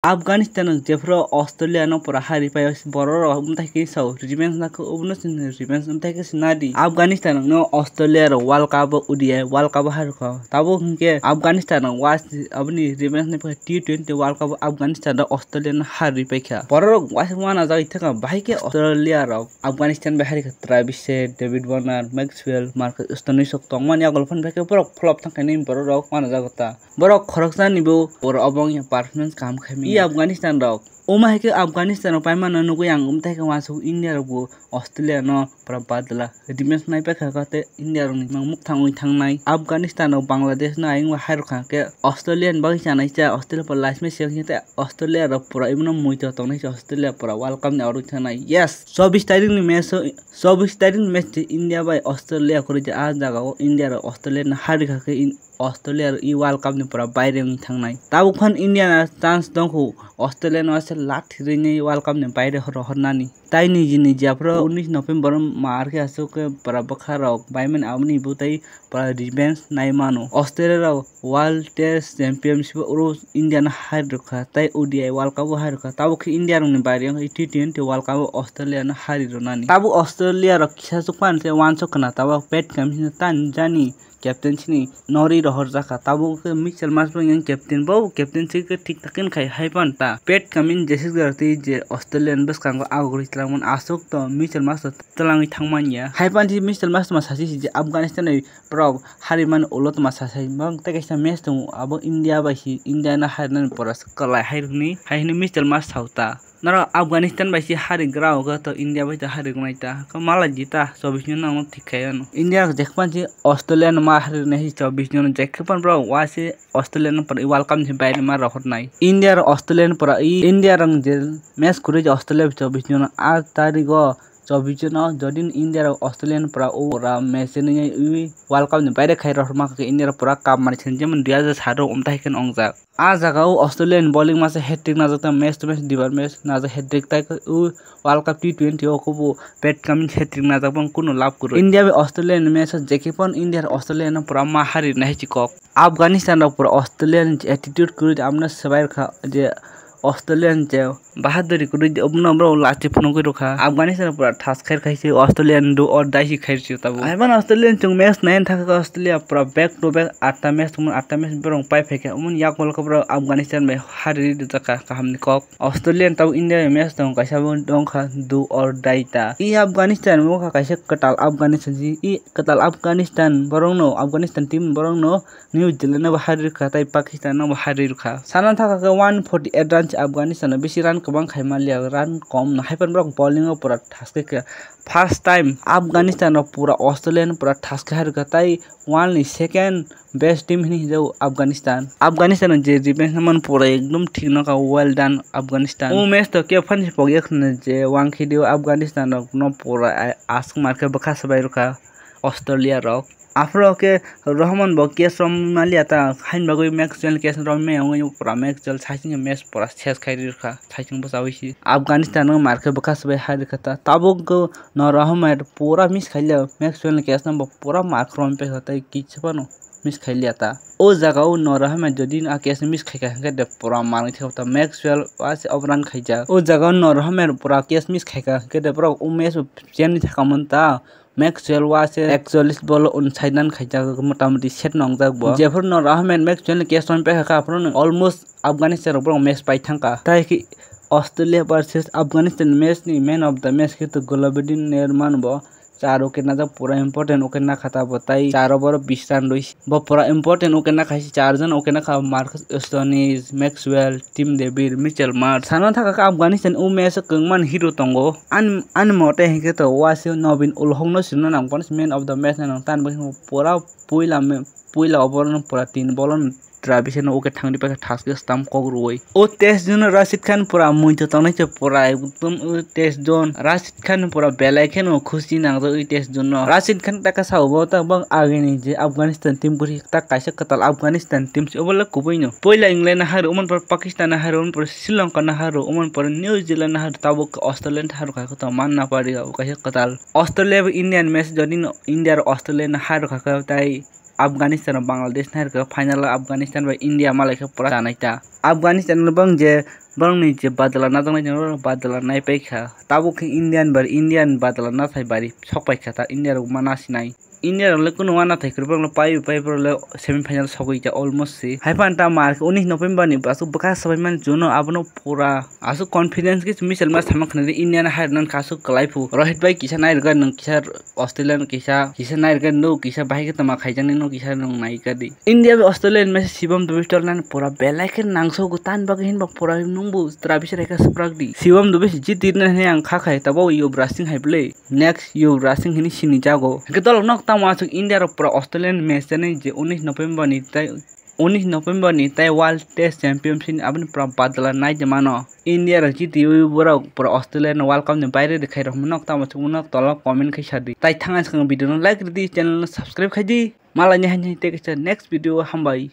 Afghanistan jefro Australia no pura hari pa bororo umtai ki sau revenge na ko ubno sin revenge umtai ki sinadi Afghanistan no Australia ro World Cup World Cup har ko tabo ke Afghanistan was abni revenge ne T20 World Cup Afghanistan ro Australia na hari pa kha bororo was wana ja ithaka bhai ke Australia ro Afghanistan ba hari khatra Abhishek David Warner Maxwell Marcus Stoinis tongman ya golfan ba ke pura flop thang kaini bororo wana ja gota borok khoroksa nibo bor obong ya performance kam khami Afghanistan rok oma ke Afghanistan pai man nugo yang umtai ke wasu India ro Australia no pra badla defense nai pa kha te India ro mang muk thang nai Afghanistan ro Bangladesh na aing wa har kha ke Australian bang chanai cha Australia par last me sel te Australia ro pura imno muito tong nai Australia pura World Cup ne aru thanai yes 24 tarik ni match 24 tarik match India by Australia kori je a jaga India ro Australia na har kha ke Australia ro World Cup ni pura baire ng thangnai tabu khan India na chance dong khu Australia no ase lat thirine World Cup ne baire hornani tai ni jini japro 19 November mar ke aso ke para bakha rok baimen amni butai para revenge nai mano Australia ro World Test Championship ro India na har rokha tai ODI World Cup har rokha tabu ke India ro ni baire T20 World Cup Australia na hari ronani tabu Australia ro kisa sukpan se wan sokna tabu pet kam tan jani captain chini nori rohor jaka tabu ke Mitchell Marsh yang captain bau captain chi ke ठीक takin khai haipan ta pet kamin jesis garti je Australian bus kang agori tlamon asuk to Mitchell Marsh tlangi thangman ya haipan ji Mitchell Marsh ma sasi je Afghanistan ni pro hariman ulot ma sasai bang ta kaisa match tu abo India ba hi India na harnan poras kalai haini Mitchell Marsh thauta nara Afghanistan ba si hari grau ga to India ba hari gunaita ka mala jita 24 na thikayan India dekpan ji Australian ma hari nahi 24 jon dekpan bro wase Australian par World Cup ni baile ma rahor nai India ro Australian par India rang je match kure je Australia 24 jon a tarigo 24 jon jodin India ro Australian para ora match ni World Cup ni baile khai rahor ma ke India ro pura cup mari chen jeman 2018 umtai ken ongjak a jagao Australian bowling ma se hat-trick na jata match to match dibar match na ja hat-trick tai World Cup T20 ko pet kam hat-trick na ja bang kuno lap kuro India be Australian match jeki pon India Australian na pura ma hari nahi chikok Afghanistan ro pura Australian attitude kuru amna sabai kha je Australian je bahaduri kuru obno bro lati phone ko rokha Afghanistan pura thas khair khaisi Australian do or dai khair chi tabu aiban Australian chung match 9 thaka Australia pura back to back 8 match tumun 8 match berong pai pheke umun yak World Cup ro Afghanistan me hari jaka kaham ni kok Australian tabu India match dong kaisa dong kha do or dai ta I Afghanistan mo kha kaisa katal Afghanistan ji I katal Afghanistan borong no Afghanistan team borong no New Zealand na hari kha tai Pakistan na hari kha sanan thaka 148 run Afghanistan besi run kabang khaimalia run kom na haipan brok bowling pura thaske ke first time Afghanistan pura Australian pura thaske har ka tai one ni second best team ni jau Afghanistan je defense man pura ekdom thik na ka well done Afghanistan o match to ke fan pog ek na je wang khidio Afghanistan no pura ask marke bakha sabai ruka Australia rok afro ke Rahman bokia from maliata hain bagoi Maxwell kes rom me ong pura Maxwell saiting match pura ses khairi kha saiting basawi Afghanistan no marke bakas bai har khata tabuk go no Rahman pura miss khaila Maxwell kes na pura mark rom pe khata kichpano miss khailiata o jaga o no Rahman jodin a kes miss khaika de pura mark thota Maxwell was overrun khaija o jaga no Rahman pura kes miss khaika ke de pura o match chen ni thakamonta Maxwell was actually ball on sidean khaija motamoti set nongjak bo jefur no Rahman Maxwell keston pe kha apron almost Afghanistan ro match pai thangka tai ki Australia versus Afghanistan match ni man of the match ke to Gulabuddin Nirman bo चार okay ना पूरा important okay ना खाता बताई चार over 20 run Royce ब पूरा important okay ना खाइस चार जन ओके ना खा Marcus Stoinis Maxwell team David Mitchell Marsh साना थाका का अफगानिस्तान उ मैच कंगमान हीरो तंगो अन मोटे हिके तो वासे नवीन उलहंग न सिनो नाम पन मैन ऑफ द मैच ना तान पूरा पुइला ओवर न पूरा 3 बॉल ट्राविसन ओके थांगनि पे थासके स्टाम्प कगरुय ओ टेस्ट जोन राशिद खान पूरा मुइतो तंगनै छ पूरा एकदम टेस्ट जोन राशिद खान पूरा बेलायखेन खुशी नांगो ओ टेस्ट जोन राशिद खान तका सावबो त बं आगेनि जे अफगानिस्तान टीम पुरि ता काइसा कतल अफगानिस्तान टीम से ओबला कुबैनो पहिला इंग्लैंड हार उमन पर पाकिस्तान हार उमन पर श्रीलंका ना हार उमन पर न्यूजीलैंड हार ताबो ऑस्ट्रेलिया हार खाको त मान ना पारि काइसा कतल ऑस्ट्रेलिया इंडियन मैच जदिन इंडिया र ऑस्ट्रेलिया हार खाको ताई Afghanistan Bangladesh na ka final Afghanistan ba India malai ka pura naita Afghanistan bang je Bang je badala na dong na badala nai paikha tabo ke Indian badala na thai bari sok paikha ta India ro mana sinai India le kuno wana thai kurbang pai le semi final sogoi ja almost se haipan ta mar 19 November ni asu baka sabai man jono abono pura asu confidence ki misal mas thamak khane India na har nan kasu kalaifu Rohit bhai kisa nai rga nang kisa Australian kisa nai rga no kisa bhai ke tama khaijang no kisa nang nai ka di India be Australian me Shivam Dube nan pura belaiken nangso gutan bag hin bak pura nungbu travis reka sprak di Shivam Dube jitir na he ang khakai tabo Yuvraj Singh haible next Yuvraj Singh hini sini jago ke tolok nok masuk India ro pura Australian match ne je 19 November ni tai World Test Championship abni pura badala nai jamano India ro jiti bora pura Australian World Cup ne baire dekhai ro nok ta masuk nok tolok comment khai sadi tai thanga skang video no like di channel subscribe khaji malanya hanya te next video hambai